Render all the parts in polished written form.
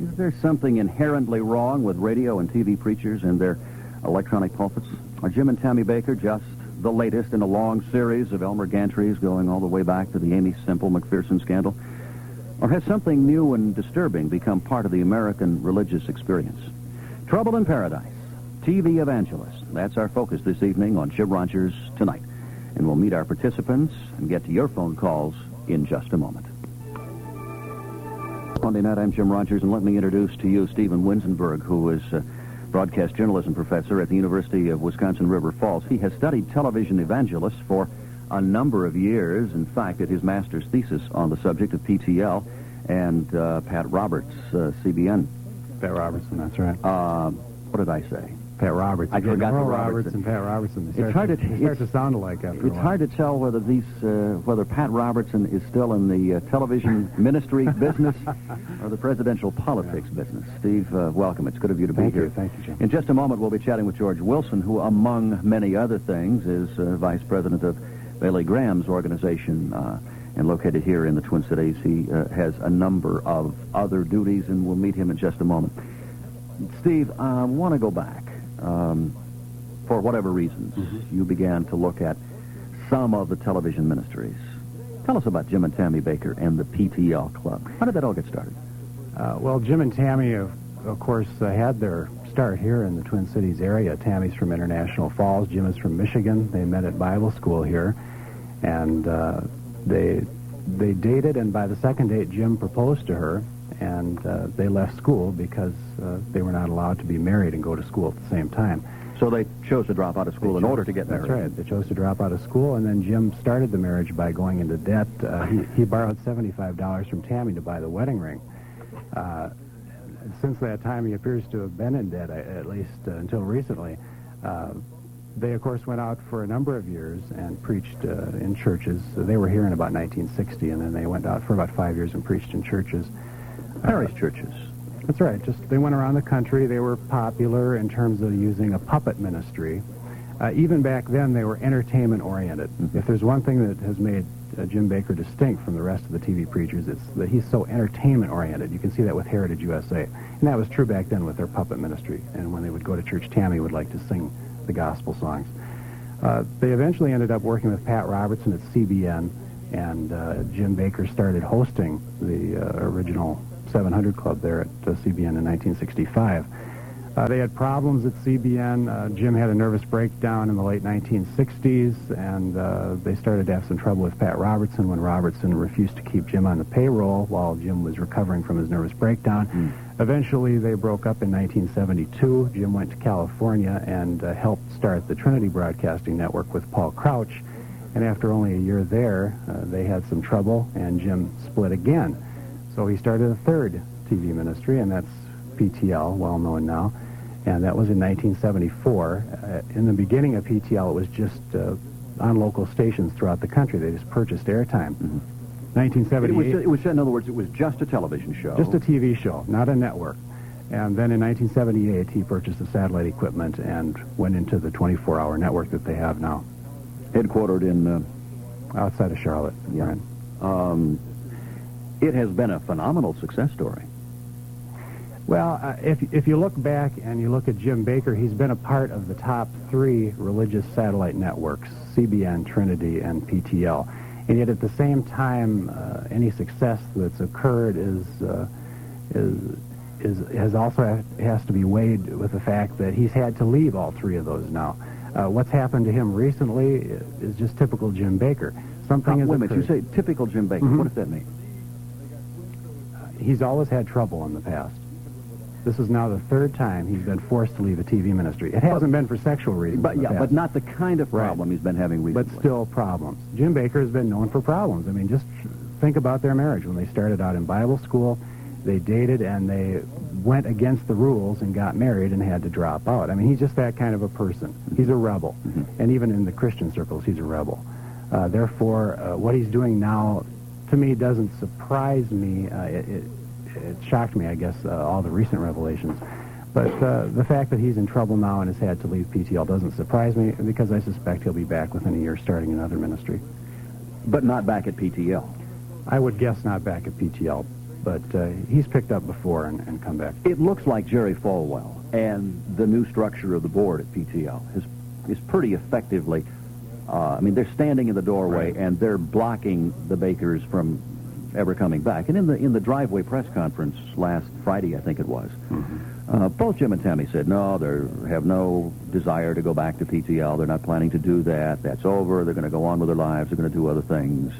Is there something inherently wrong with radio and TV preachers and their electronic pulpits? Are Jim and Tammy Bakker just the latest in a long series of Elmer Gantries going all the way back to the Amy Semple McPherson scandal? Or has something new and disturbing become part of the American religious experience? Trouble in Paradise, TV evangelists. That's our focus this evening on Jim Rogers Tonight. And we'll meet our participants and get to your phone calls in just a moment. Monday night, I'm Jim Rogers, and let me introduce to you Stephen Winzenburg, who is a broadcast journalism professor at the University of Wisconsin River Falls. He has studied television evangelists for a number of years. In fact, did his master's thesis on the subject of PTL and Pat Roberts, CBN. Pat Robertson, that's right. What did I say? Pat Robertson. I forgot the Robertson. Pat Robertson. They start to sound alike after a while. It's hard to tell whether Pat Robertson is still in the television ministry business or the presidential politics business. Steve, welcome. It's good of you to be here. Thank you, Jim. In just a moment, we'll be chatting with George Wilson, who, among many other things, is vice president of Bailey Graham's organization, and located here in the Twin Cities. He has a number of other duties, and we'll meet him in just a moment. Steve, I want to go back. For whatever reasons, you began to look at some of the television ministries. Tell us about Jim and Tammy Bakker and the PTL Club. How did that all get started? Well, Jim and Tammy, of course, had their start here in the Twin Cities area. Tammy's from International Falls. Jim is from Michigan. They met at Bible school here, and they dated, and by the second date, Jim proposed to her, and they left school because they were not allowed to be married and go to school at the same time. So they chose to drop out of school in order to get married. That's right. They chose to drop out of school, and then Jim started the marriage by going into debt. He borrowed $75 from Tammy to buy the wedding ring. Since that time, he appears to have been in debt, at least until recently. They, of course, went out for a number of years and preached in churches. They were here in about 1960, and then they went out for about 5 years and preached in churches. Parish churches. That's right. They went around the country. They were popular in terms of using a puppet ministry. Even back then, they were entertainment-oriented. If there's one thing that has made Jim Bakker distinct from the rest of the TV preachers, it's that he's so entertainment-oriented. You can see that with Heritage USA. And that was true back then with their puppet ministry. And when they would go to church, Tammy would like to sing the gospel songs. They eventually ended up working with Pat Robertson at CBN, and Jim Bakker started hosting the original 700 Club there at CBN in 1965. They had problems at CBN. Jim had a nervous breakdown in the late 1960s, and they started to have some trouble with Pat Robertson when Robertson refused to keep Jim on the payroll while Jim was recovering from his nervous breakdown. Eventually, they broke up in 1972. Jim went to California and helped start the Trinity Broadcasting Network with Paul Crouch, and after only a year there, they had some trouble, and Jim split again. So he started a third TV ministry, and that's PTL, well known now, and that was in 1974. In the beginning of PTL, it was just on local stations throughout the country. They just purchased airtime. 1978. It was, in other words, it was just a television show. Just a TV show, not a network. And then in 1978, he purchased the satellite equipment and went into the 24-hour network that they have now. Headquartered in... outside of Charlotte. Yeah. Right. It has been a phenomenal success story. Well, if you look back and you look at Jim Bakker, he's been a part of the top 3 religious satellite networks, CBN, Trinity, and PTL. And yet at the same time, any success that's occurred has to be weighed with the fact that he's had to leave all 3 of those now. What's happened to him recently is just typical Jim Bakker. Something has wait a minute, you say typical Jim Bakker. What does that mean? He's always had trouble in the past. This is now the 3rd time he's been forced to leave a TV ministry. It hasn't been for sexual reasons. But not the kind of problem he's been having recently. But still problems. Jim Bakker has been known for problems. I mean, just think about their marriage. When they started out in Bible school, they dated and they went against the rules and got married and had to drop out. I mean, he's just that kind of a person. He's a rebel. And even in the Christian circles, he's a rebel. Therefore, what he's doing now, to me, doesn't surprise me. It shocked me, I guess, all the recent revelations. But the fact that he's in trouble now and has had to leave PTL doesn't surprise me, because I suspect he'll be back within a year starting another ministry. But not back at PTL? I would guess not back at PTL. But he's picked up before and come back. It looks like Jerry Falwell and the new structure of the board at PTL is pretty effectively, I mean, they're standing in the doorway, right, and they're blocking the Bakkers from ever coming back. And in the driveway press conference last Friday, I think it was, both Jim and Tammy said, no, they have no desire to go back to PTL. They're not planning to do that. That's over. They're going to go on with their lives. They're going to do other things.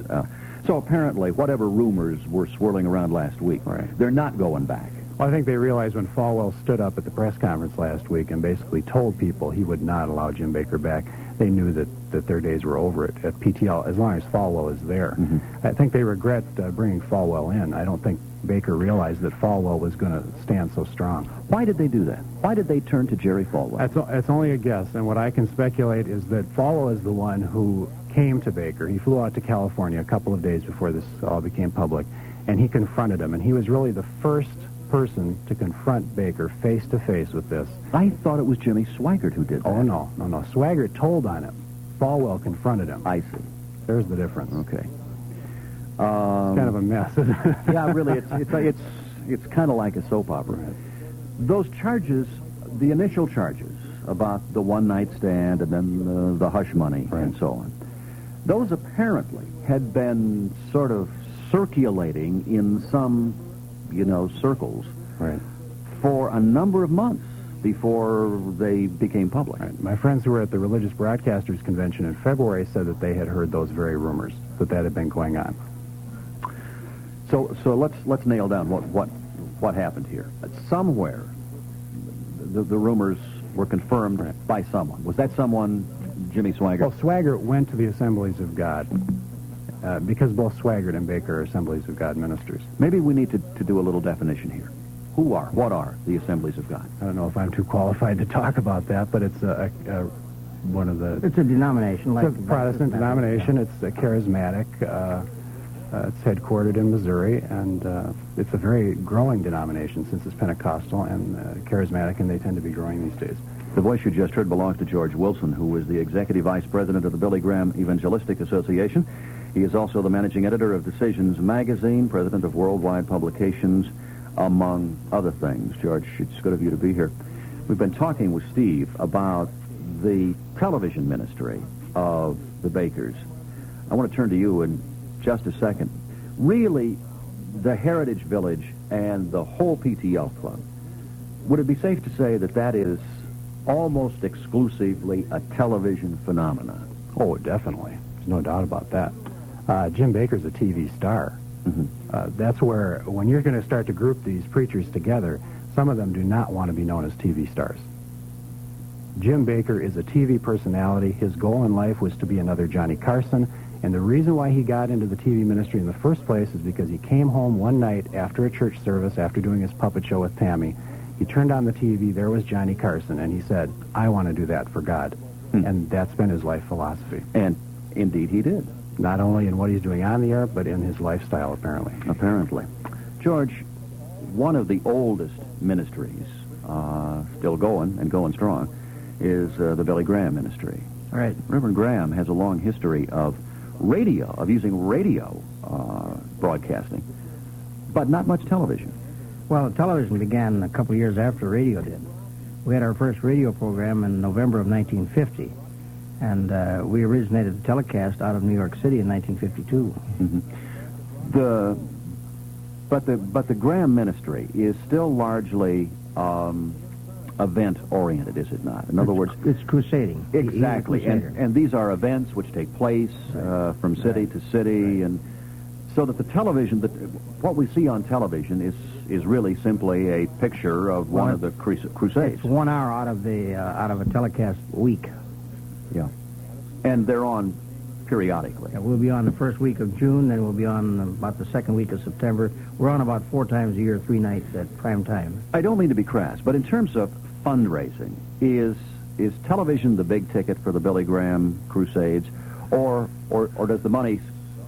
So apparently, whatever rumors were swirling around last week, they're not going back. Well, I think they realized when Falwell stood up at the press conference last week and basically told people he would not allow Jim Bakker back, they knew that their days were over at PTL as long as Falwell is there. I think they regret bringing Falwell in. I don't think Bakker realized that Falwell was going to stand so strong. Why did they do that? Why did they turn to Jerry Falwell? It's only a guess, and what I can speculate is that Falwell is the one who came to Bakker. He flew out to California a couple of days before this all became public, and he confronted him, and he was really the first person to confront Bakker face-to-face with this. I thought it was Jimmy Swaggart who did that. Oh, no. Swaggart told on him. Falwell confronted him. I see. There's the difference. Okay. It's kind of a mess, isn't it? Yeah, really, it's kind of like a soap opera. Right. Those charges, the initial charges about the one-night stand and then the hush money and so on, those apparently had been sort of circulating in some, circles for a number of months before they became public. Right. My friends who were at the Religious Broadcasters Convention in February said that they had heard those very rumors, that had been going on. So let's nail down what happened here. Somewhere, the rumors were confirmed by someone. Was that someone Jimmy Swaggart? Well, Swaggart went to the Assemblies of God because both Swaggart and Bakker are Assemblies of God ministers. Maybe we need to do a little definition here. What are the Assemblies of God? I don't know if I'm too qualified to talk about that, but it's one of the... It's a denomination. It's a Protestant denomination. It's a charismatic. It's headquartered in Missouri, and it's a very growing denomination since it's Pentecostal and charismatic, and they tend to be growing these days. The voice you just heard belongs to George Wilson, who is the Executive Vice President of the Billy Graham Evangelistic Association. He is also the Managing Editor of Decisions Magazine, President of Worldwide Publications, among other things. George, it's good of you to be here. We've been talking with Steve about the television ministry of the Bakkers. I want to turn to you in just a second. Really, the Heritage Village and the whole PTL Club, would it be safe to say that is almost exclusively a television phenomenon? Oh, definitely. There's no doubt about that. Jim Bakker's a TV star. That's where, when you're going to start to group these preachers together, some of them do not want to be known as TV stars. Jim Bakker is a TV personality. His goal in life was to be another Johnny Carson, and the reason why he got into the TV ministry in the first place is because he came home one night after a church service, after doing his puppet show with Tammy. He turned on the TV, there was Johnny Carson, and he said, I want to do that for God. And that's been his life philosophy. And indeed he did. Not only in what he's doing on the air, but in his lifestyle, apparently. Apparently. George, one of the oldest ministries, still going and going strong, is the Billy Graham ministry. Right. Reverend Graham has a long history of using radio broadcasting, but not much television. Well, television began a couple years after radio did. We had our first radio program in November of 1950, and we originated the telecast out of New York City in 1952. But the Graham ministry is still largely event-oriented, is it not? In other words... It's crusading. Exactly. And these are events which take place from city to city, and so that the television, what we see on television is really simply a picture of one of the crusades. It's 1 hour out of a telecast week. Yeah. And they're on periodically. Yeah, we'll be on the first week of June, then we'll be on about the second week of September. We're on about 4 times a year, 3 nights at prime time. I don't mean to be crass, but in terms of fundraising, is television the big ticket for the Billy Graham crusades, or does the money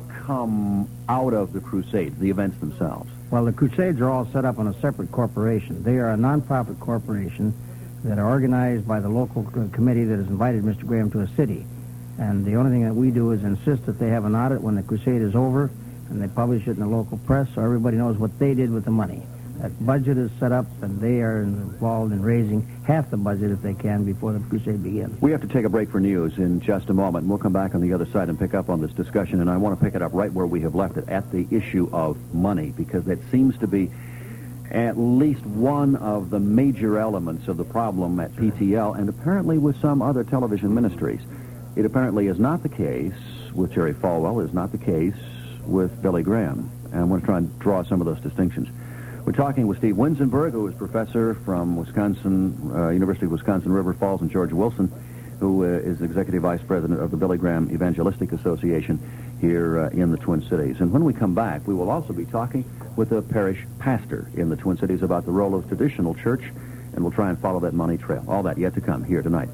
come out of the crusades, the events themselves? Well, the crusades are all set up on a separate corporation. They are a non-profit corporation that are organized by the local committee that has invited Mr. Graham to a city. And the only thing that we do is insist that they have an audit when the crusade is over. and they publish it in the local press so everybody knows what they did with the money. That budget is set up, and they are involved in raising half the budget, if they can, before the crusade begins. We have to take a break for news in just a moment, and we'll come back on the other side and pick up on this discussion, and I want to pick it up right where we have left it, at the issue of money, because that seems to be at least one of the major elements of the problem at PTL, and apparently with some other television ministries. It apparently is not the case with Jerry Falwell, is not the case with Billy Graham, and I'm going to try and draw some of those distinctions. We're talking with Steve Winzenburg, who is professor from University of Wisconsin River Falls, and George Wilson, who is executive vice president of the Billy Graham Evangelistic Association here in the Twin Cities. And when we come back, we will also be talking with a parish pastor in the Twin Cities about the role of traditional church, and we'll try and follow that money trail. All that yet to come here tonight.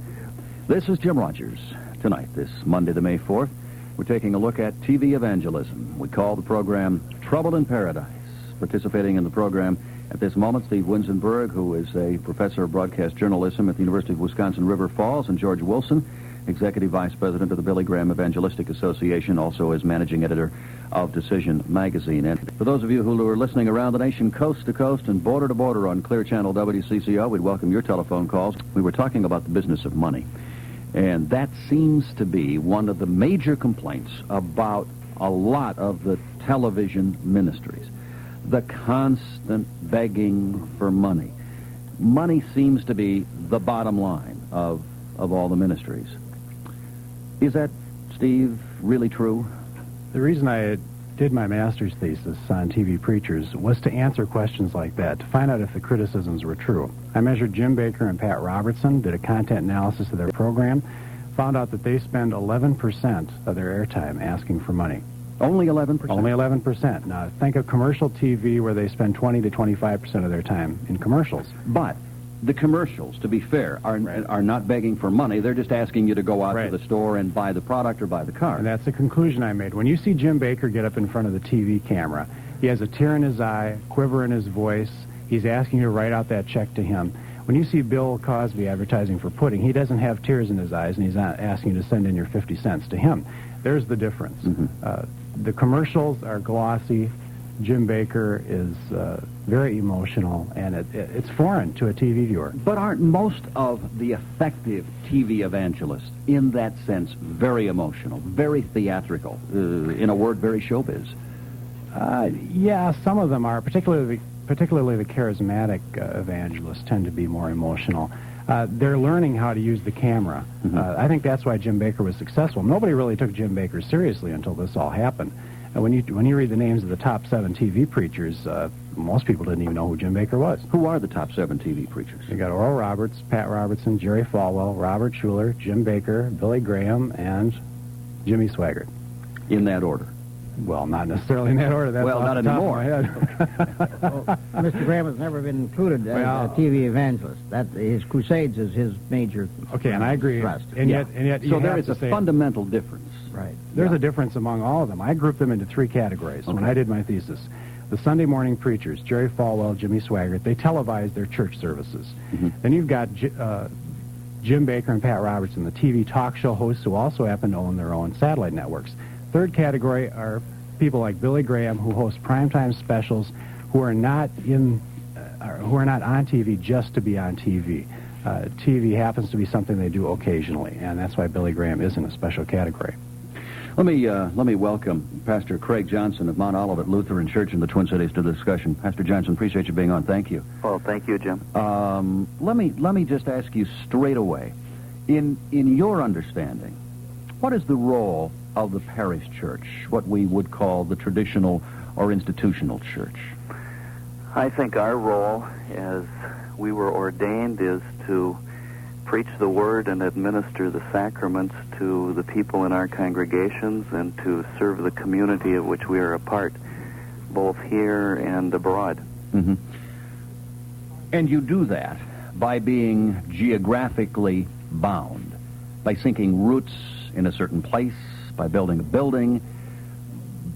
This is Jim Rogers. Tonight, this Monday, the May 4th, we're taking a look at TV evangelism. We call the program Trouble in Paradise. Participating in the program at this moment, Steve Winzenburg, who is a professor of broadcast journalism at the University of Wisconsin River Falls, and George Wilson, executive vice president of the Billy Graham Evangelistic Association, also as managing editor of Decision magazine. And for those of you who are listening around the nation, coast to coast and border to border on Clear Channel WCCO, we'd welcome your telephone calls. We were talking about the business of money, and that seems to be one of the major complaints about a lot of the television ministries. The constant begging for money. Money seems to be the bottom line of all the ministries. Is that, Steve, really true? The reason I did my master's thesis on TV preachers was to answer questions like that, to find out if the criticisms were true. I measured Jim Bakker and Pat Robertson, did a content analysis of their program, found out that they spend 11% of their airtime asking for money. Only 11%? Only 11%. Now, think of commercial TV where they spend 20 to 25% of their time in commercials. But the commercials, to be fair, are not begging for money. They're just asking you to go out to the store and buy the product or buy the car. And that's the conclusion I made. When you see Jim Bakker get up in front of the TV camera, he has a tear in his eye, quiver in his voice. He's asking you to write out that check to him. When you see Bill Cosby advertising for pudding, he doesn't have tears in his eyes, and he's not asking you to send in your 50 cents to him. There's the difference. Mm-hmm. The commercials are glossy. Jim Bakker is very emotional, and it's foreign to a TV viewer. But aren't most of the effective TV evangelists, in that sense, very emotional, very theatrical, in a word, very showbiz? Yeah, some of them are, particularly the charismatic evangelists tend to be more emotional. They're learning how to use the camera. Mm-hmm. I think that's why Jim Bakker was successful. Nobody really took Jim Bakker seriously until this all happened. When you read the names of the top 7 TV preachers, most people didn't even know who Jim Bakker was. Who are the top 7 TV preachers? You got Oral Roberts, Pat Robertson, Jerry Falwell, Robert Schuller, Jim Bakker, Billy Graham, and Jimmy Swaggart. In that order? Well, not necessarily in that order. That's not anymore. Well, Mr. Graham has never been included as a TV evangelist. That his crusades is his major. Okay, and I agree. Thrust. And yet, so there is a fundamental difference. Right. There's a difference among all of them. I grouped them into 3 categories when I did my thesis. The Sunday morning preachers, Jerry Falwell, Jimmy Swaggart, they televise their church services. Mm-hmm. Then you've got Jim Bakker and Pat Robertson, the TV talk show hosts who also happen to own their own satellite networks. Third category are people like Billy Graham, who host primetime specials, who are not on TV just to be on TV. TV happens to be something they do occasionally, and that's why Billy Graham is in a special category. Let me welcome Pastor Craig Johnson of Mount Olivet Lutheran Church in the Twin Cities to the discussion. Pastor Johnson, appreciate you being on. Thank you. Well, thank you, Jim. Let me just ask you straight away, in your understanding, what is the role of the parish church, what we would call the traditional or institutional church? I think our role, as we were ordained, is to preach the word and administer the sacraments to the people in our congregations and to serve the community of which we are a part, both here and abroad. Mm-hmm. And you do that by being geographically bound, by sinking roots in a certain place, by building a building,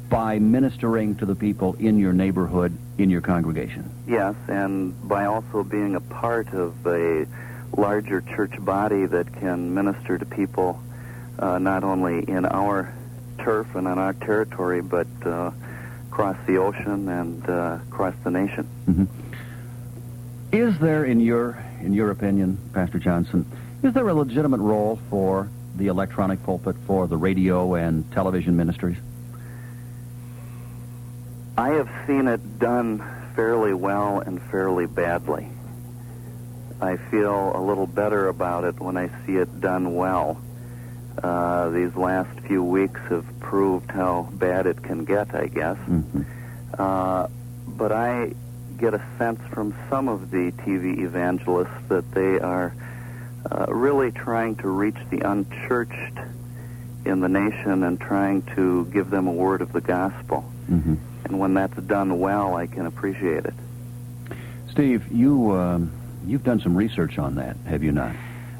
by ministering to the people in your neighborhood, in your congregation. Yes, and by also being a part of a larger church body that can minister to people not only in our turf and on our territory, but across the ocean and across the nation. Mm-hmm. Is there, in your opinion, Pastor Johnson, is there a legitimate role for the electronic pulpit, for the radio and television ministries? I have seen it done fairly well and fairly badly. I feel a little better about it when I see it done well. These last few weeks have proved how bad it can get, I guess. Mm-hmm. But I get a sense from some of the TV evangelists that they are really trying to reach the unchurched in the nation and trying to give them a word of the gospel. Mm-hmm. And when that's done well, I can appreciate it. Steve, you've done some research on that, have you not?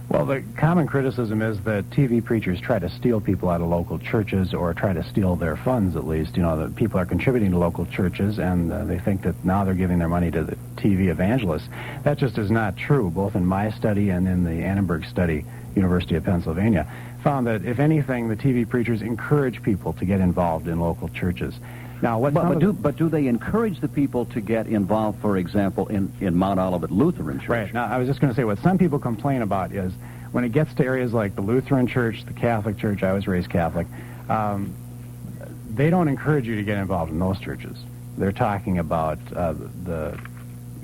Well, the common criticism is that TV preachers try to steal people out of local churches, or try to steal their funds, at least. You know, that people are contributing to local churches, and they think that now they're giving their money to the TV evangelists. That just is not true, both in my study and in the Annenberg study, University of Pennsylvania, found that, if anything, the TV preachers encourage people to get involved in local churches. Now, But do they encourage the people to get involved, for example, in Mount Olivet Lutheran Church? Right. Now, I was just going to say, what some people complain about is when it gets to areas like the Lutheran Church, the Catholic Church — I was raised Catholic — they don't encourage you to get involved in those churches. They're talking about the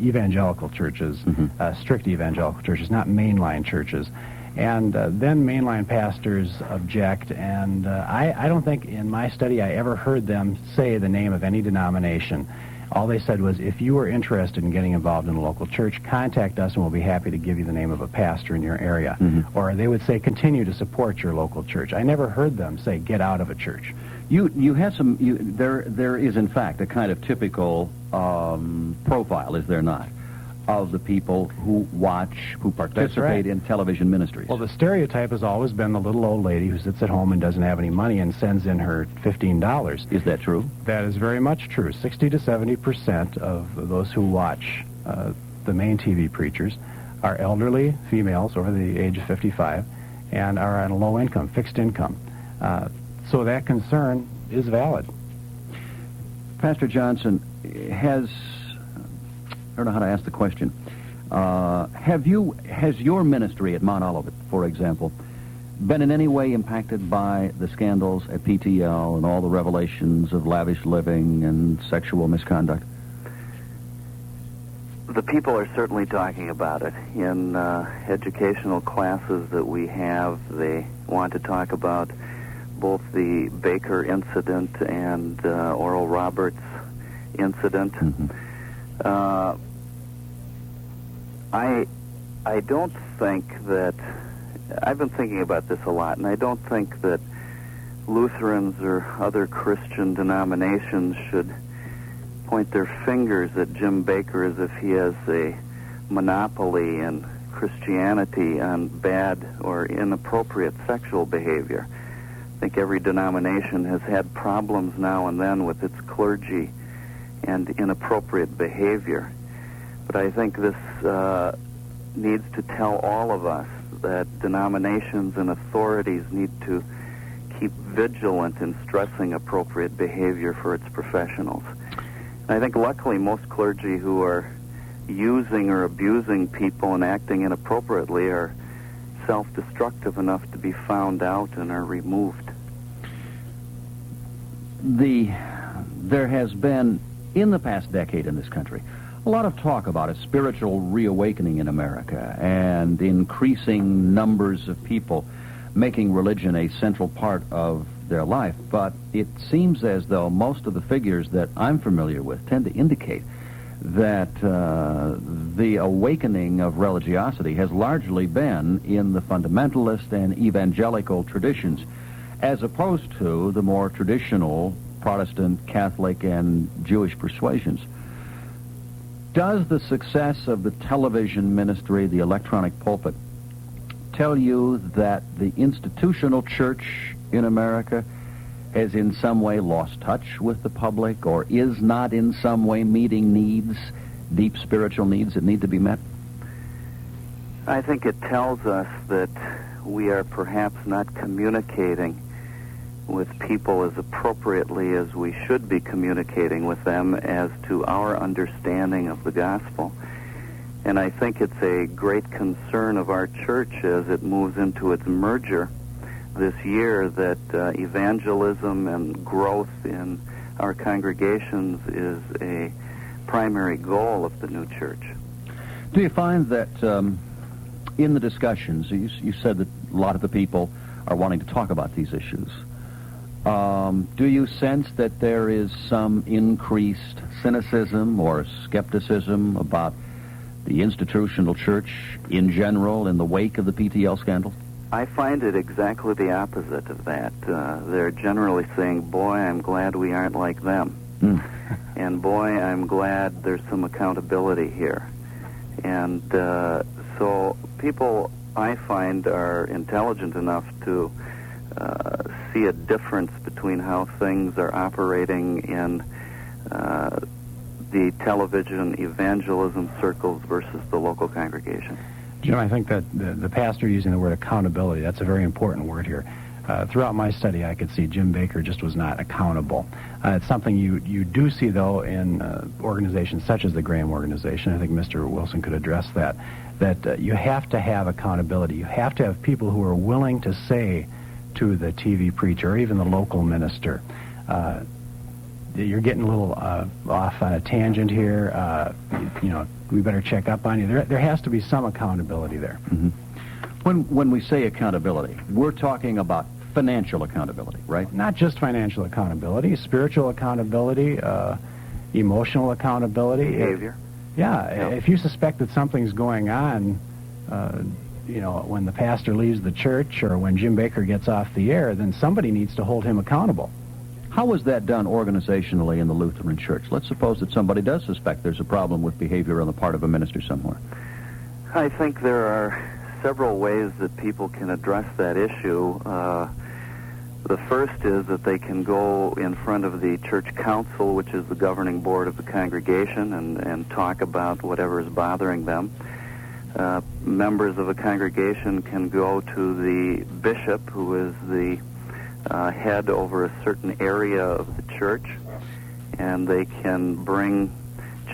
evangelical churches, mm-hmm. Strict evangelical churches, not mainline churches. And then mainline pastors object, and I don't think in my study I ever heard them say the name of any denomination. All they said was, if you are interested in getting involved in a local church, contact us and we'll be happy to give you the name of a pastor in your area. Mm-hmm. Or they would say, continue to support your local church. I never heard them say, get out of a church. You had some. There is, in fact, a kind of typical profile, is there not, of the people who watch, who participate in television ministries? Well, the stereotype has always been the little old lady who sits at home and doesn't have any money and sends in her $15. Is that true? That is very much true. 60 to 70% of those who watch the main TV preachers are elderly females over the age of 55 and are on a low income, fixed income. So that concern is valid. Pastor Johnson, I don't know how to ask the question. Has your ministry at Mount Olivet, for example, been in any way impacted by the scandals at PTL and all the revelations of lavish living and sexual misconduct? The people are certainly talking about it. In educational classes that we have, they want to talk about both the Bakker incident and Oral Roberts incident. Mm-hmm. I don't think that, I've been thinking about this a lot, and I don't think that Lutherans or other Christian denominations should point their fingers at Jim Bakker as if he has a monopoly in Christianity on bad or inappropriate sexual behavior. I think every denomination has had problems now and then with its clergy and inappropriate behavior. But I think this needs to tell all of us that denominations and authorities need to keep vigilant in stressing appropriate behavior for its professionals. And I think luckily most clergy who are using or abusing people and acting inappropriately are self-destructive enough to be found out and are removed. There has been, in the past decade in this country, a lot of talk about a spiritual reawakening in America and increasing numbers of people making religion a central part of their life. But it seems as though most of the figures that I'm familiar with tend to indicate that the awakening of religiosity has largely been in the fundamentalist and evangelical traditions, as opposed to the more traditional Protestant, Catholic, and Jewish persuasions. Does the success of the television ministry, the electronic pulpit, tell you that the institutional church in America has in some way lost touch with the public, or is not in some way meeting needs, deep spiritual needs that need to be met? I think it tells us that we are perhaps not communicating with people as appropriately as we should be communicating with them as to our understanding of the gospel. And I think it's a great concern of our church as it moves into its merger this year that evangelism and growth in our congregations is a primary goal of the new church. Do you find that in the discussions, you said that a lot of the people are wanting to talk about these issues. Do you sense that there is some increased cynicism or skepticism about the institutional church in general in the wake of the PTL scandal? I find it exactly the opposite of that. They're generally saying, boy, I'm glad we aren't like them. And boy, I'm glad there's some accountability here. And so people, I find, are intelligent enough to see a difference between how things are operating in the television evangelism circles versus the local congregation. Jim, I think that the pastor using the word accountability, that's a very important word here. Throughout my study, I could see Jim Bakker just was not accountable. It's something you do see, though, in organizations such as the Graham organization. I think Mr. Wilson could address that you have to have accountability. You have to have people who are willing to say to the TV preacher or even the local minister, you're getting a little off on a tangent here. We better check up on you. There has to be some accountability there. Mm-hmm. When we say accountability, we're talking about financial accountability, right? Not just financial accountability, spiritual accountability, emotional accountability. Behavior. If you suspect that something's going on, when the pastor leaves the church or when Jim Bakker gets off the air, then somebody needs to hold him accountable. How is that done organizationally in the Lutheran Church? Let's suppose that somebody does suspect there's a problem with behavior on the part of a minister somewhere. I think there are several ways that people can address that issue. The first is that they can go in front of the church council, which is the governing board of the congregation, and talk about whatever is bothering them. Members of a congregation can go to the bishop, who is the head over a certain area of the church, and they can bring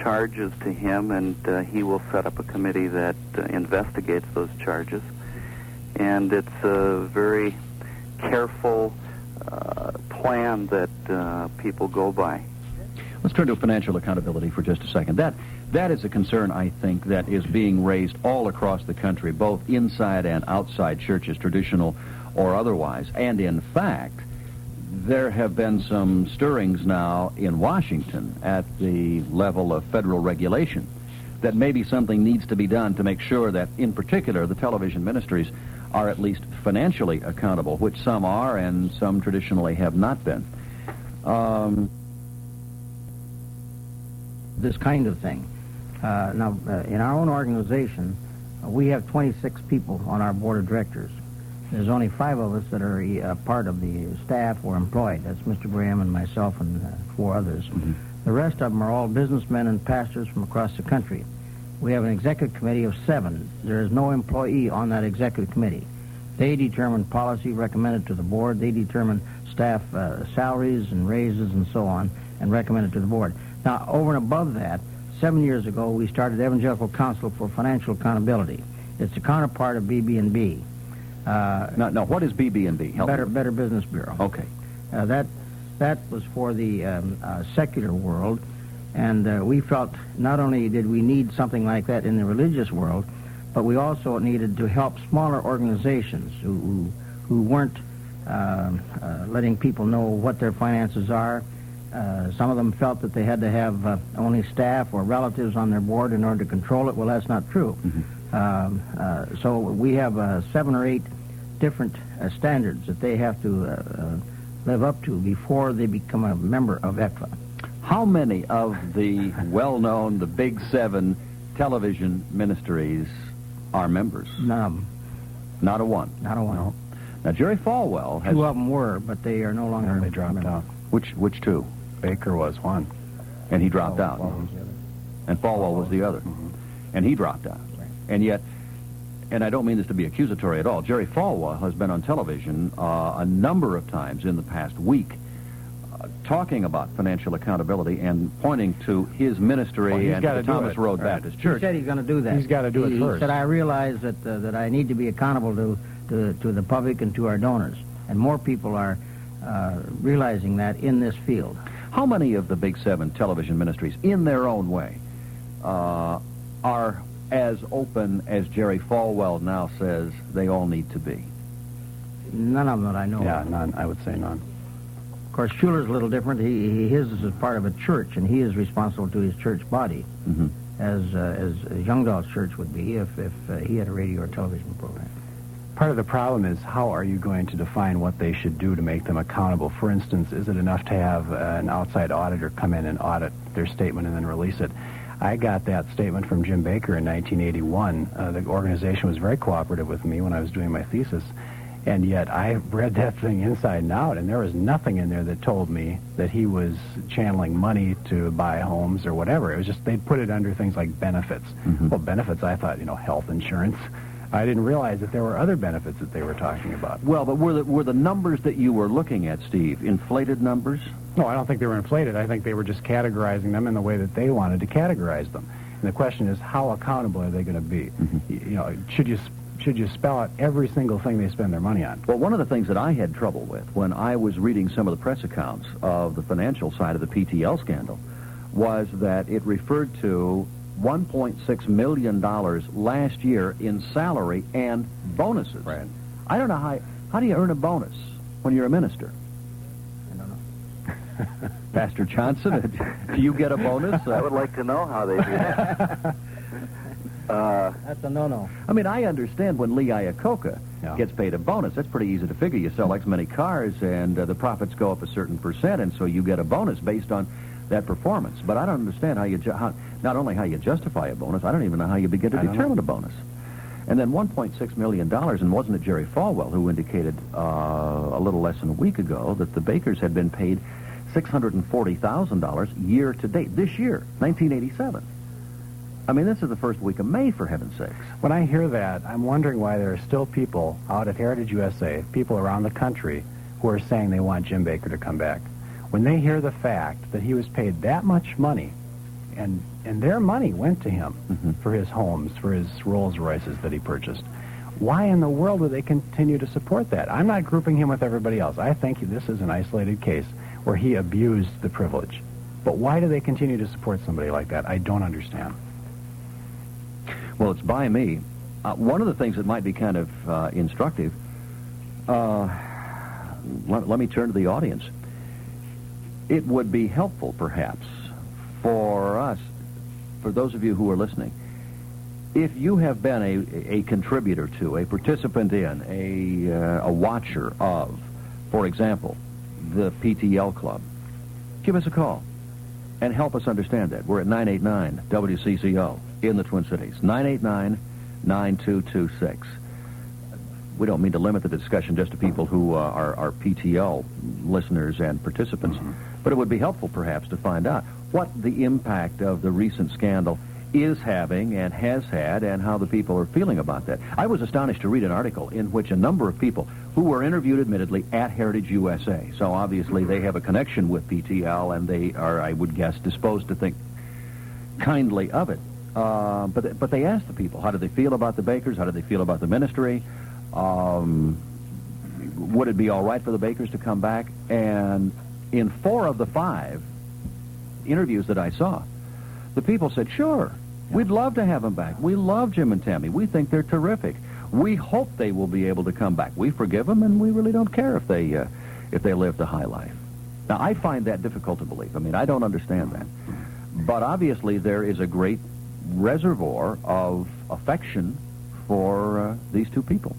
charges to him, and he will set up a committee that investigates those charges. And it's a very careful plan that people go by. Let's turn to financial accountability for just a second. That is a concern, I think, that is being raised all across the country, both inside and outside churches, traditional or otherwise. And in fact, there have been some stirrings now in Washington at the level of federal regulation that maybe something needs to be done to make sure that, in particular, the television ministries are at least financially accountable, which some are and some traditionally have not been. This kind of thing. Now, in our own organization, we have 26 people on our board of directors. There's only 5 of us that are part of the staff or employed. That's Mr. Graham and myself and 4 others. Mm-hmm. The rest of them are all businessmen and pastors from across the country. We have an executive committee of 7. There is no employee on that executive committee. They determine policy recommended to the board. They determine staff salaries and raises and so on and recommend it to the board. Now, over and above that, 7 years ago, we started Evangelical Council for Financial Accountability. It's the counterpart of BB&B. Now, what is BB&B? Better Business Bureau. Okay. That was for the secular world, and we felt not only did we need something like that in the religious world, but we also needed to help smaller organizations who weren't letting people know what their finances are. Some of them felt that they had to have only staff or relatives on their board in order to control it. Well, that's not true. Mm-hmm. So we have 7 or 8 different standards that they have to live up to before they become a member of ECFA. How many of the well-known, the Big 7 television ministries are members? None of them. Not a one? Not a one. No. Now, Jerry Falwell has... 2 of them were, but they are no longer... They dropped out. Which 2? Bakker was one. And he dropped out. Was the other. And Falwell was the other. Mm-hmm. And he dropped out. Right. And yet, and I don't mean this to be accusatory at all, Jerry Falwell has been on television a number of times in the past week talking about financial accountability and pointing to his ministry and the Thomas Road Baptist Church. He said he's going to do that. He's got to do it first. He said, I realize that I need to be accountable to the public and to our donors. And more people are realizing that in this field. How many of the Big Seven television ministries, in their own way, are as open as Jerry Falwell now says they all need to be? None of them that I know Yeah, of. none. I would say none. Of course, Schuller's a little different. His is part of a church, and he is responsible to his church body, as Youngdahl's church would be if he had a radio or television program. Part of the problem is how are you going to define what they should do to make them accountable? For instance, is it enough to have an outside auditor come in and audit their statement and then release it? I got that statement from Jim Bakker in 1981. The organization was very cooperative with me when I was doing my thesis, and yet I read that thing inside and out, and there was nothing in there that told me that he was channeling money to buy homes or whatever. It was just they'd put it under things like benefits. Well, benefits, I thought, health insurance. I didn't realize that there were other benefits that they were talking about. Well, but were the numbers that you were looking at, Steve, inflated numbers? No, I don't think they were inflated. I think they were just categorizing them in the way that they wanted to categorize them. And the question is, how accountable are they going to be? Should you spell out every single thing they spend their money on? Well, one of the things that I had trouble with when I was reading some of the press accounts of the financial side of the PTL scandal was that it referred to $1.6 million last year in salary and bonuses. Right. I don't know how do you earn a bonus when you're a minister? I don't know. Pastor Johnson, do you get a bonus? I would like to know how they do that. That's a no-no. I mean, I understand when Lee Iacocca gets paid a bonus. That's pretty easy to figure. You sell X many cars, and the profits go up a certain percent, and so you get a bonus based on that performance. But I don't understand not only how you justify a bonus, I don't even know how you begin to determine a bonus. And then $1.6 million, and wasn't it Jerry Falwell who indicated a little less than a week ago that the Bakkers had been paid $640,000 year to date, this year, 1987. I mean, this is the first week of May, for heaven's sakes. When I hear that, I'm wondering why there are still people out at Heritage USA, people around the country, who are saying they want Jim Bakker to come back. When they hear the fact that he was paid that much money, and their money went to him for his homes, for his Rolls Royces that he purchased, why in the world would they continue to support that? I'm not grouping him with everybody else. I think this is an isolated case where he abused the privilege. But why do they continue to support somebody like that? I don't understand. Well, it's by me. One of the things that might be kind of instructive, let me turn to the audience. It would be helpful, perhaps, for us, for those of you who are listening, if you have been a contributor to, a participant in, a watcher of, for example, the PTL Club, give us a call and help us understand that. We're at 989 WCCO in the Twin Cities, 989-9226. We don't mean to limit the discussion just to people who are PTL listeners and participants, but it would be helpful perhaps to find out what the impact of the recent scandal is having and has had and how the people are feeling about that. I was astonished to read an article in which a number of people who were interviewed admittedly at Heritage USA, so obviously they have a connection with PTL and they are, I would guess, disposed to think kindly of it. But they asked the people, how do they feel about the Bakkers? How do they feel about the ministry? Would it be all right for the Bakkers to come back? And in 4 of the 5 interviews that I saw, the people said, sure, we'd love to have them back. We love Jim and Tammy. We think they're terrific. We hope they will be able to come back. We forgive them, and we really don't care if they live the high life. Now, I find that difficult to believe. I mean, I don't understand that. But obviously there is a great reservoir of affection for these two people.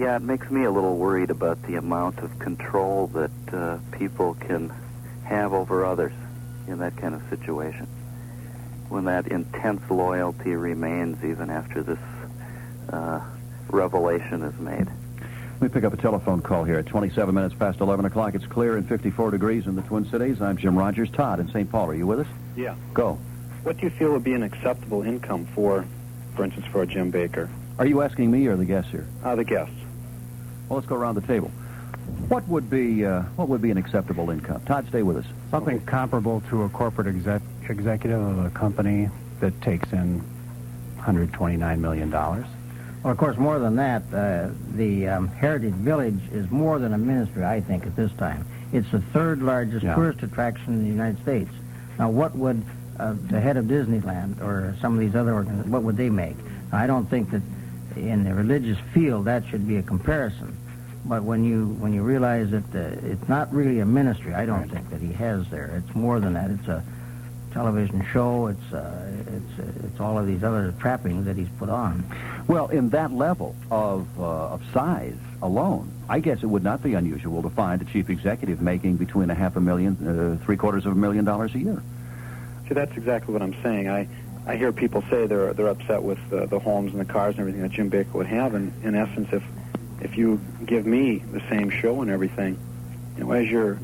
Yeah, it makes me a little worried about the amount of control that people can have over others in that kind of situation, when that intense loyalty remains even after this revelation is made. Let me pick up a telephone call here at 27 minutes past 11 o'clock. It's clear and 54 degrees in the Twin Cities. I'm Jim Rogers. Todd in St. Paul, are you with us? Yeah. Go. What do you feel would be an acceptable income for for instance, for a Jim Bakker. Are you asking me or the guests here? The guests. Well, let's go around the table. What would be an acceptable income? Todd, stay with us. Something comparable to a corporate executive of a company that takes in $129 million. Well, of course, more than that, the Heritage Village is more than a ministry, I think, at this time. It's the third largest tourist attraction in the United States. Now, what would the head of Disneyland or some of these other organizations, what would they make? Now, I don't think that in the religious field that should be a comparison. But when you realize that it's not really a ministry, I don't think that he has there. It's more than that. It's a television show. It's all of these other trappings that he's put on. Well, in that level of size alone, I guess it would not be unusual to find a chief executive making between $500,000, $750,000 a year. See, that's exactly what I'm saying. I hear people say they're upset with the homes and the cars and everything that Jim Bakker would have, and in essence, if you give me the same show and everything, you know, as your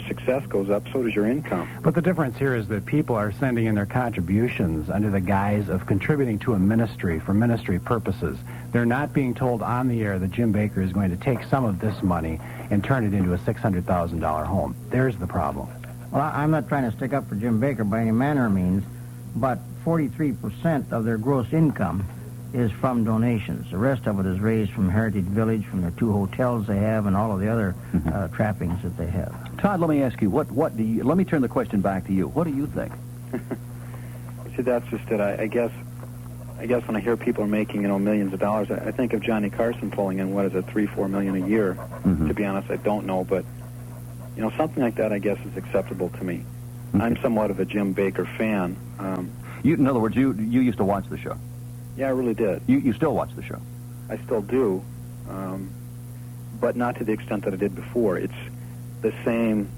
success goes up, so does your income. But the difference here is that people are sending in their contributions under the guise of contributing to a ministry for ministry purposes. They're not being told on the air that Jim Bakker is going to take some of this money and turn it into a $600,000 home. There's the problem. Well, I'm not trying to stick up for Jim Bakker by any manner or means, but 43% of their gross income is from donations. The rest of it is raised from Heritage Village, from their 2 hotels they have, and all of the other trappings that they have. Todd, let me ask you, what do you... Let me turn the question back to you. What do you think? See, that's just it. I guess when I hear people are making, millions of dollars, I think of Johnny Carson pulling in, $3-4 million a year. To be honest, I don't know, but, something like that, I guess, is acceptable to me. I'm somewhat of a Jim Bakker fan. In other words, you used to watch the show. Yeah, I really did. You still watch the show? I still do, but not to the extent that I did before. It's the same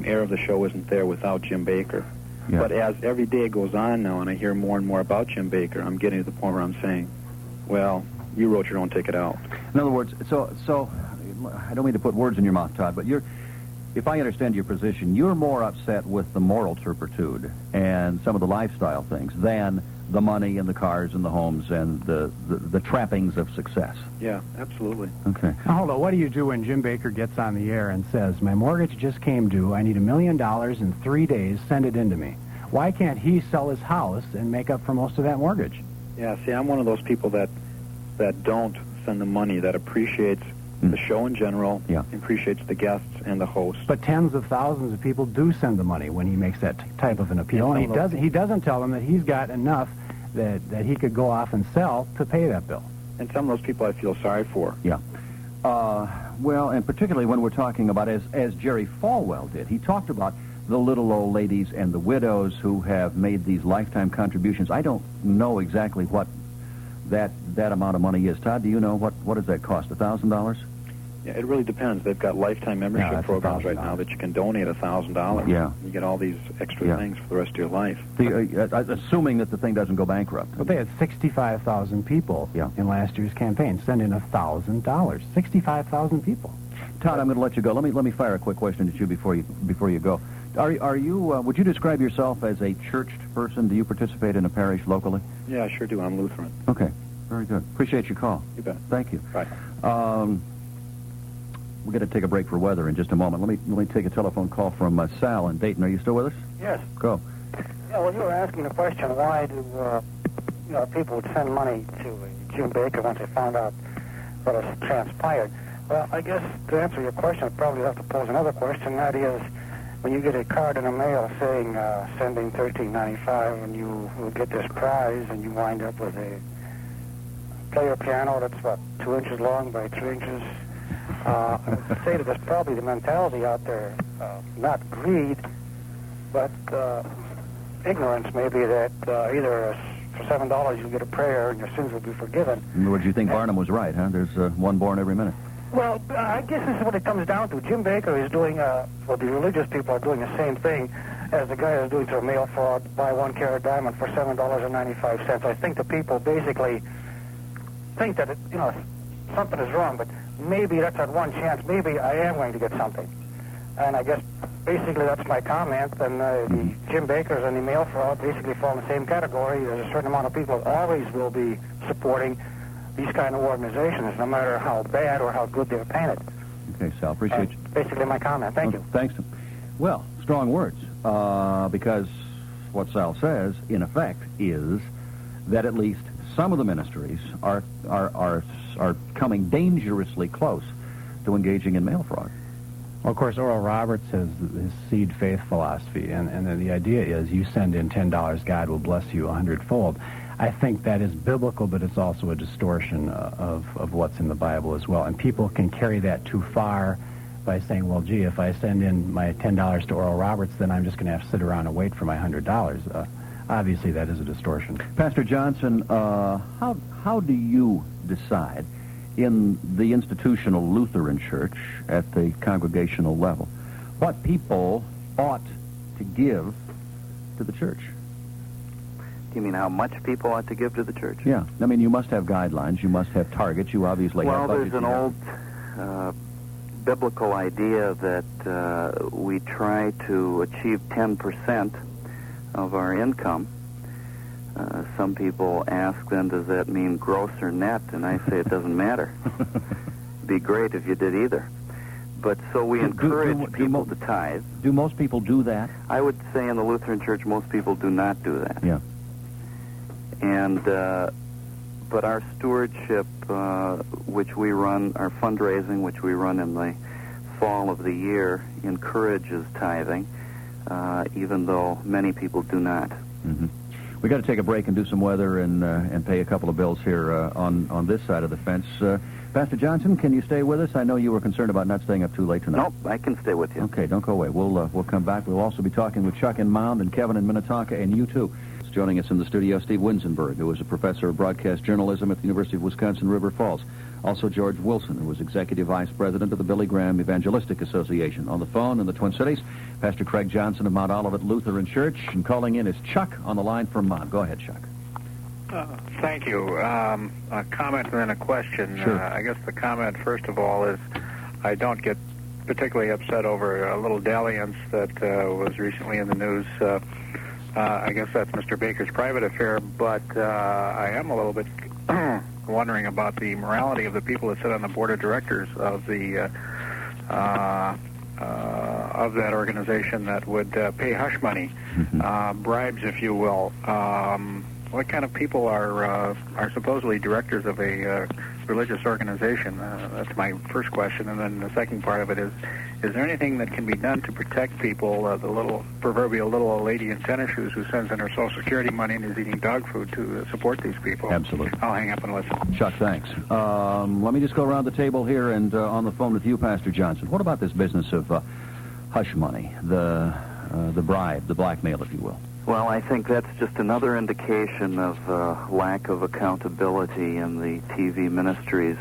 air of the show isn't there without Jim Bakker. Yeah. But as every day goes on now and I hear more and more about Jim Bakker, I'm getting to the point where I'm saying, well, you wrote your own ticket out. In other words, so I don't mean to put words in your mouth, Todd, but if I understand your position, you're more upset with the moral turpitude and some of the lifestyle things than the money and the cars and the homes and the trappings of success. Yeah, absolutely. Okay. Now, hold on. What do you do when Jim Bakker gets on the air and says, my mortgage just came due, I need $1 million in 3 days, send it in to me? Why can't he sell his house and make up for most of that mortgage? Yeah, see, I'm one of those people that don't send the money, that appreciates the show in general, appreciates the guests and the hosts. But tens of thousands of people do send the money when he makes that type of an appeal, and he doesn't tell them that he's got enough that he could go off and sell to pay that bill. And some of those people I feel sorry for. Yeah. Well, and particularly when we're talking about, as Jerry Falwell did, he talked about the little old ladies and the widows who have made these lifetime contributions. I don't know exactly what that amount of money is. Todd, do you know what does that cost? $1,000? Yeah, it really depends. They've got lifetime membership programs right now that you can donate $1,000. Yeah. You get all these extra things for the rest of your life. Assuming that the thing doesn't go bankrupt. But they had 65,000 people in last year's campaign send in $1,000. 65,000 people. Todd, I'm going to let you go. Let me fire a quick question at you before you go. Are you? Would you describe yourself as a churched person? Do you participate in a parish locally? Yeah, I sure do. I'm Lutheran. Okay, very good. Appreciate your call. You bet. Thank you. Bye. We're going to take a break for weather in just a moment. Let me take a telephone call from Sal in Dayton. Are you still with us? Yes. Go. Yeah, well, you were asking the question, why do people would send money to Jim Bakker once they found out what has transpired? Well, I guess to answer your question, I'd probably have to pose another question. That is, when you get a card in the mail saying sending $13.95 and you will get this prize, and you wind up with a player piano that's 2 inches long by 3 inches. I would say that there's probably the mentality out there, not greed, but ignorance maybe, that either for $7 you'll get a prayer and your sins will be forgiven. In other words, you think Barnum was right, huh? There's one born every minute. Well, I guess this is what it comes down to. Jim Bakker is doing, the religious people are doing the same thing as the guy is doing to a mail fraud, buy 1 carat diamond for $7.95. I think the people basically think that, something is wrong, but maybe that's that one chance. Maybe I am going to get something. And I guess basically, that's my comment. And the Jim Bakkers and the mail fraud basically fall in the same category. There's a certain amount of people that always will be supporting these kind of organizations, no matter how bad or how good they're painted. Okay, Sal, appreciate you. Basically my comment. Thank you. Thanks. Well, strong words, because what Sal says, in effect, is that at least some of the ministries are coming dangerously close to engaging in mail fraud. Well, of course, Oral Roberts has his seed faith philosophy, and then the idea is you send in $10, God will bless you 100-fold. I think that is biblical, but it's also a distortion of what's in the Bible as well. And people can carry that too far by saying, well, gee, if I send in my $10 to Oral Roberts, then I'm just going to have to sit around and wait for my $100. Obviously, that is a distortion. Pastor Johnson, how do you decide in the institutional Lutheran Church at the congregational level what people ought to give to the church? Do you mean how much people ought to give to the church? Yeah. I mean, you must have guidelines. You must have targets. You obviously have budgets. Well, there's an old biblical idea that we try to achieve 10% of our income. Some people ask, then, does that mean gross or net? And I say it doesn't matter. It'd be great if you did either. But so we encourage people to tithe. Do most people do that? I would say in the Lutheran Church, most people do not do that. Yeah. And but our stewardship, which we run, our fundraising, which we run in the fall of the year, encourages tithing, even though many people do not. Mm-hmm. We got to take a break and do some weather and pay a couple of bills here on this side of the fence. Pastor Johnson, can you stay with us? I know you were concerned about not staying up too late tonight. Nope, I can stay with you. Okay, don't go away. We'll come back. We'll also be talking with Chuck in Mound and Kevin in Minnetonka and you too. Joining us in the studio, Steve Winzenburg, who is a professor of broadcast journalism at the University of Wisconsin River Falls. Also George Wilson, who is executive vice president of the Billy Graham Evangelistic Association. On the phone in the Twin Cities, Pastor Craig Johnson of Mount Olivet Lutheran Church, and calling in is Chuck on the line from Mount. Go ahead, Chuck. Thank you. A comment and then a question. Sure. I guess the comment, first of all, is I don't get particularly upset over a little dalliance that was recently in the news. I guess that's Mr. Bakker's private affair, but I am a little bit wondering about the morality of the people that sit on the board of directors of the of that organization that would pay hush money, bribes, if you will. What kind of people are supposedly directors of a religious organization? That's my first question. And then the second part of it is there anything that can be done to protect people, the little proverbial little old lady in tennis shoes who sends in her Social Security money and is eating dog food to support these people? Absolutely. I'll hang up and listen. Chuck, thanks. Let me just go around the table here and on the phone with you, Pastor Johnson. What about this business of hush money, the bribe, the blackmail, if you will? Well, I think that's just another indication of lack of accountability in the TV ministries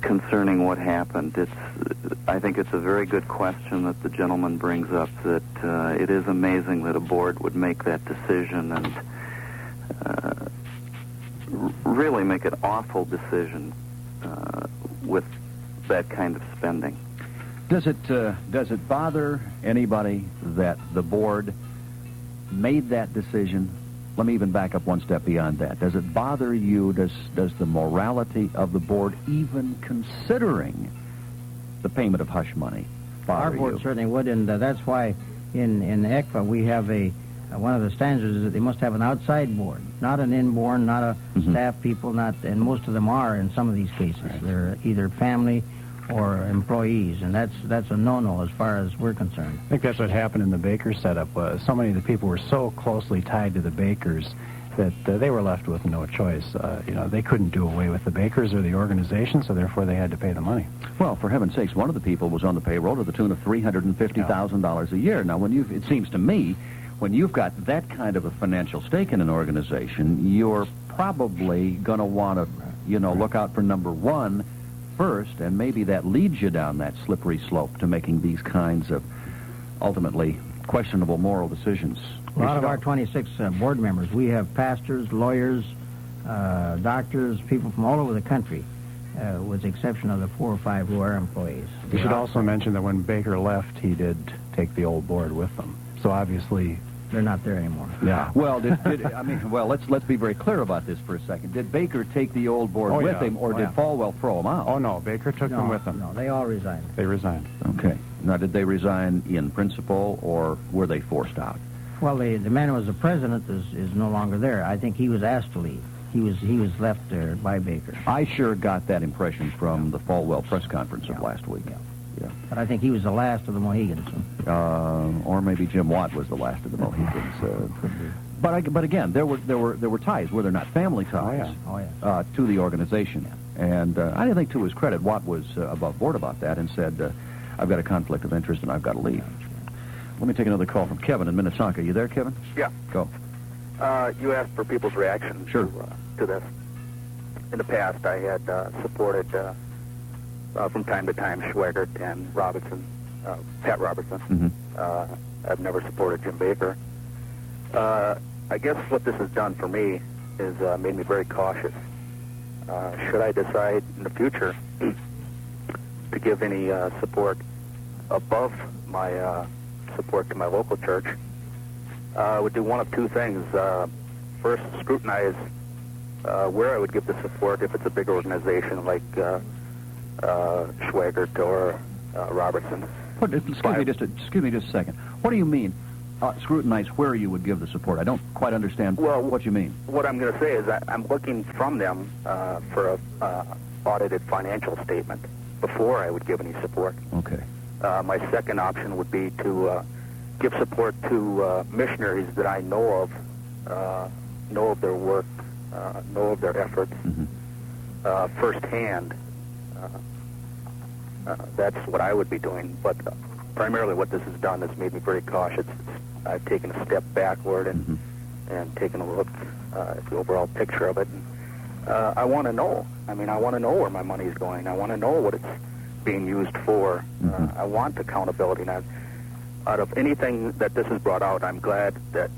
concerning what happened. I think it's a very good question that the gentleman brings up, that it is amazing that a board would make that decision and really make an awful decision with that kind of spending. Does it bother anybody that the board made that decision? Let me even back up one step beyond that. Does it bother you? Does the morality of the board, even considering the payment of hush money, bother Our board you? certainly would, and that's why in ECFA we have one of the standards is that they must have an outside board, not an inborn, not a staff people, and most of them are in some of these cases. Right. They're either family or employees, and that's a no-no as far as we're concerned. I think that's what happened in the Bakker setup. So many of the people were so closely tied to the Bakkers that they were left with no choice. They couldn't do away with the Bakkers or the organization, so therefore they had to pay the money. Well, for heaven's sakes, one of the people was on the payroll to the tune of $350,000 a year. Now, it seems to me, when you've got that kind of a financial stake in an organization, you're probably going to want to, look out for number one first, and maybe that leads you down that slippery slope to making these kinds of ultimately questionable moral decisions. A lot of our 26 board members, we have pastors, lawyers, doctors, people from all over the country. with the exception of the 4 or 5 who are employees. You should also mention that when Baker left, he did take the old board with them. So obviously... They're not there anymore. Yeah. Well, let's be very clear about this for a second. Did Baker take the old board with him, or did Falwell throw him out? Oh, no, Baker took them with him. No, they all resigned. They resigned. Okay. Now, did they resign in principle, or were they forced out? Well, the man who was the president is no longer there. I think he was asked to leave. He was left there by Baker. I sure got that impression from the Falwell press conference of last week. Yeah. Yeah. But I think he was the last of the Mohegans. Or maybe Jim Watt was the last of the Mohegans. But again, there were ties, were there not? Family ties. To the organization. Yeah. And I didn't think, to his credit, Watt was above board about that and said, "I've got a conflict of interest and I've got to leave." Let me take another call from Kevin in Minnesota. You there, Kevin? Yeah. Go. You asked for people's reaction to this. In the past, I had supported, from time to time, Swaggart and Robertson, Pat Robertson. Mm-hmm. I've never supported Jim Bakker. I guess what this has done for me is made me very cautious. Should I decide in the future to give any support above my support to my local church, I would do one of two things. First, scrutinize where I would give the support if it's a big organization like Swaggart or Robertson. Excuse me just a second. What do you mean, scrutinize where you would give the support? I don't quite understand what you mean. What I'm going to say is I'm looking from them for a audited financial statement before I would give any support. Okay. My second option would be to give support to missionaries that I know of their work, know of their efforts firsthand. That's what I would be doing. But primarily what this has done is made me very cautious. I've taken a step backward and taken a look at the overall picture of it. And, I want to know. I want to know where my money is going. I want to know what it's being used for. I want accountability. Now, out of anything that this has brought out, I'm glad that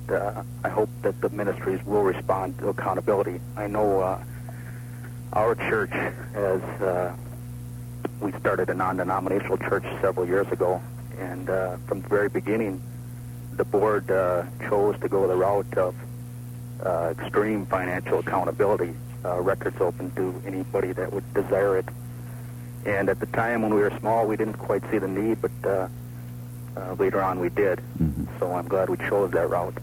I hope that the ministries will respond to accountability. I know our church we started a non-denominational church several years ago, and from the very beginning, the board chose to go the route of extreme financial accountability, records open to anybody that would desire it. And at the time when we were small, we didn't quite see the need, but later on we did. So I'm glad we chose that route.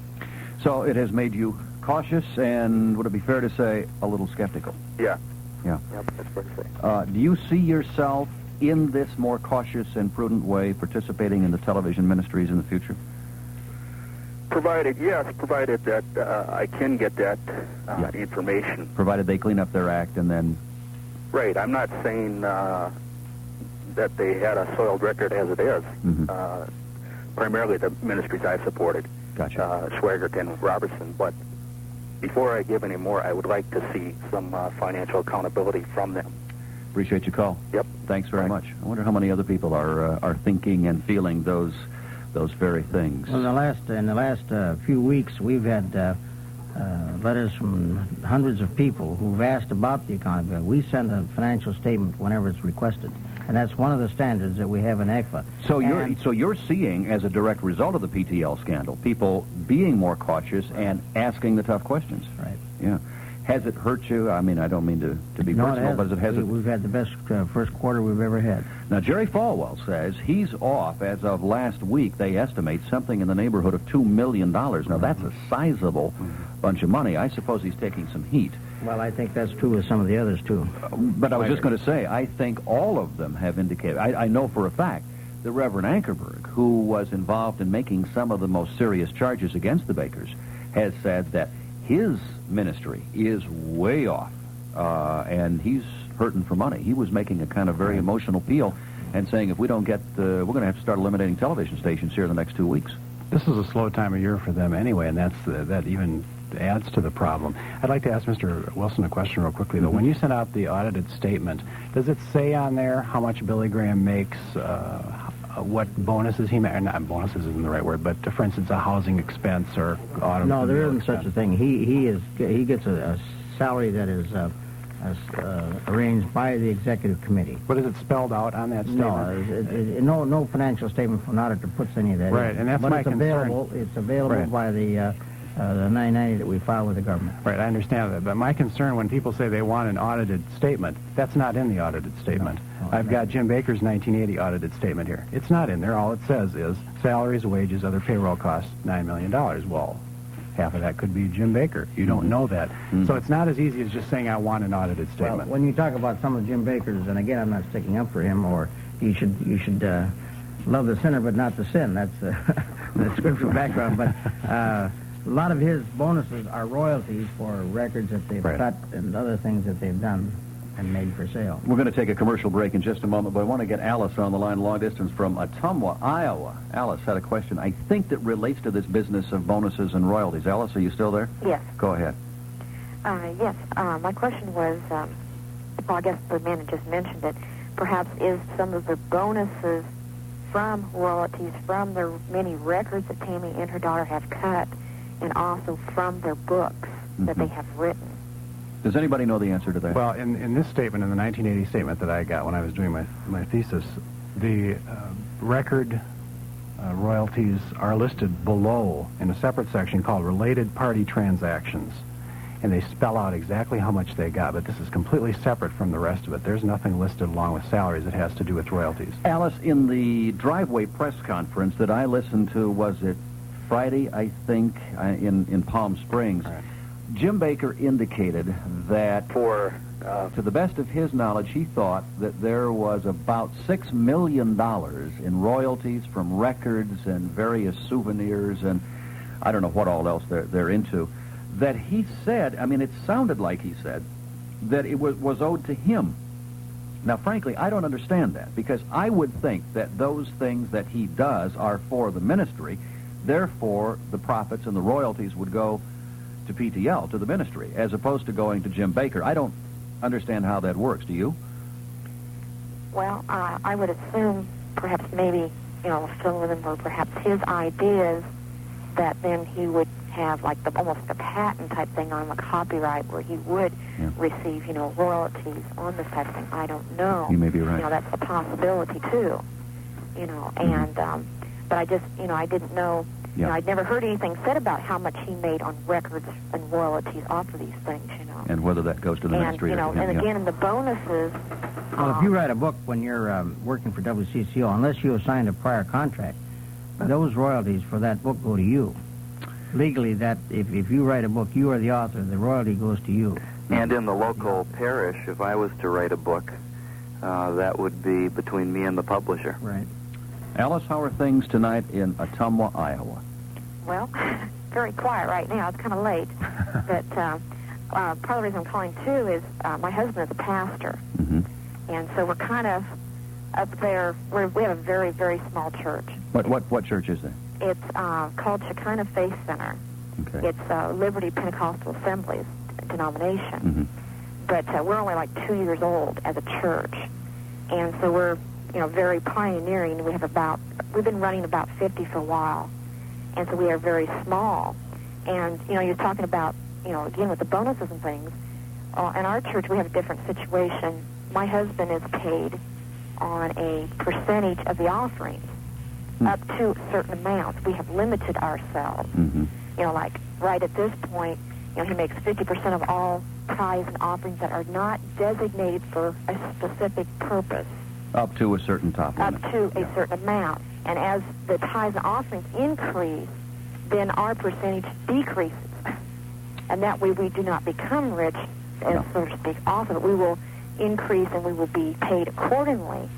So it has made you cautious and, would it be fair to say, a little skeptical? Yeah. Yeah. Yep, that's fair to say. Do you see yourself in this more cautious and prudent way participating in the television ministries in the future? Provided that I can get that information. Provided they clean up their act and then... Right. I'm not saying that they had a soiled record as it is. Primarily the ministries I've supported. Gotcha. Swaggart and Robertson. But before I give any more, I would like to see some financial accountability from them. Appreciate your call. Yep. Thanks very much. I wonder how many other people are thinking and feeling those very things. Well, in the last few weeks, we've had letters from hundreds of people who've asked about the accountability. We send a financial statement whenever it's requested, and that's one of the standards that we have in ECFA. So you're seeing, as a direct result of the PTL scandal, people being more cautious and asking the tough questions. Right. Yeah. Has it hurt you? I don't mean to be personal, but has it? We've had the best first quarter we've ever had. Now, Jerry Falwell says he's off as of last week. They estimate something in the neighborhood of $2 million. Now, that's a sizable bunch of money. I suppose he's taking some heat. Well, I think that's true with some of the others, too. But I was just going to say, I think all of them have indicated. I know for a fact the Reverend Ankerberg, who was involved in making some of the most serious charges against the Bakers, has said that his ministry is way off, and he's hurting for money. He was making a kind of very emotional appeal and saying, if we don't get, we're going to have to start eliminating television stations here in the next 2 weeks. This is a slow time of year for them anyway, and that even adds to the problem. I'd like to ask Mr. Wilson a question real quickly, though. When you sent out the audited statement, does it say on there how much Billy Graham makes, what bonuses he makes? Not bonuses isn't the right word, but for instance, a housing expense or automobile No, there isn't expense. such a thing. He gets a salary that is arranged by the executive committee. But is it spelled out on that statement? No financial statement from an auditor puts any of that right, in. And that's but my it's concern. It's available right. by the 990 that we file with the government. Right, I understand that. But my concern when people say they want an audited statement, that's not in the audited statement. No, I've got Jim Bakker's 1980 audited statement here. It's not in there. All it says is salaries, wages, other payroll costs, $9 million. Well, half of that could be Jim Bakker. You don't know that. So it's not as easy as just saying I want an audited statement. Well, when you talk about some of Jim Bakker's, and again, I'm not sticking up for him, or you should love the sinner but not the sin. That's the scriptural background. But a lot of his bonuses are royalties for records that they've cut and other things that they've done and made for sale. We're going to take a commercial break in just a moment, but I want to get Alice on the line long distance from Ottumwa, Iowa. Alice had a question, I think, that relates to this business of bonuses and royalties. Alice, are you still there? Yes. Go ahead. Yes. My question was, well, I guess the man had just mentioned it, perhaps is some of the bonuses from royalties from the many records that Tammy and her daughter have cut, and also from their books that they have written. Does anybody know the answer to that? Well, in this statement, in the 1980 statement that I got when I was doing my thesis, the record royalties are listed below in a separate section called Related Party Transactions. And they spell out exactly how much they got, but this is completely separate from the rest of it. There's nothing listed along with salaries that has to do with royalties. Alice, in the driveway press conference that I listened to, was it Friday, I think, in Palm Springs, Right. Jim Bakker indicated that, to the best of his knowledge, he thought that there was about $6 million in royalties from records and various souvenirs and I don't know what all else they're into, that he said, I mean, it sounded like he said, that it was owed to him. Now, frankly, I don't understand that, because I would think that those things that he does are for the ministry, therefore the profits and the royalties would go to PTL, to the ministry, as opposed to going to Jim Bakker. I don't understand how that works. Do you? Well, I would assume perhaps maybe, Phil Winzenburg, perhaps his ideas that then he would have like almost a patent type thing on the copyright where he would receive, royalties on this type of thing. I don't know. You may be right. That's a possibility too, and, but I just, I didn't know, I'd never heard anything said about how much he made on records and royalties off of these things, And whether that goes to the ministry or to him. And again, in the bonuses... Well, if you write a book when you're working for WCCO, unless you have signed a prior contract, those royalties for that book go to you. Legally, that if you write a book, you are the author, the royalty goes to you. And in the local parish, if I was to write a book, that would be between me and the publisher. Right. Alice, how are things tonight in Ottumwa, Iowa? Well, very quiet right now. It's kind of late. But part of the reason I'm calling, too, is my husband is a pastor. Mm-hmm. And so we're kind of up there. We have a very, very small church. What church is that? It's called Shekinah Faith Center. Okay. It's Liberty Pentecostal Assemblies denomination. Mm-hmm. But we're only like 2 years old as a church. And so we're, very pioneering. We've been running about 50 for a while. And so we are very small. And, you're talking about, again, with the bonuses and things. In our church, we have a different situation. My husband is paid on a percentage of the offerings up to certain amounts. We have limited ourselves. Mm-hmm. Like right at this point, he makes 50% of all tithes and offerings that are not designated for a specific purpose. Up to a certain top limit. Up to a certain amount. And as the tithes and offerings increase, then our percentage decreases. And that way we do not become rich, so to speak, off of it. We will increase and we will be paid accordingly,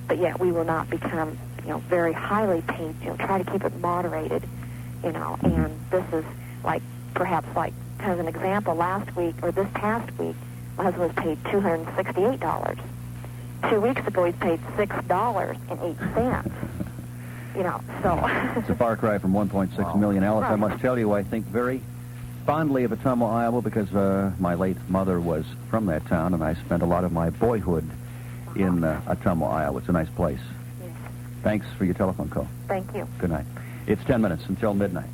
but yet we will not become, very highly paid. Try to keep it moderated, and this is perhaps kind of an example. Last week, or this past week, my husband was paid $268. 2 weeks ago, he's paid $6.08. So... It's a far cry from 1.6 million. Alice, I must tell you, I think very fondly of Ottumwa, Iowa, because my late mother was from that town, and I spent a lot of my boyhood in Ottumwa, Iowa. It's a nice place. Yes. Thanks for your telephone call. Thank you. Good night. It's 10 minutes until midnight.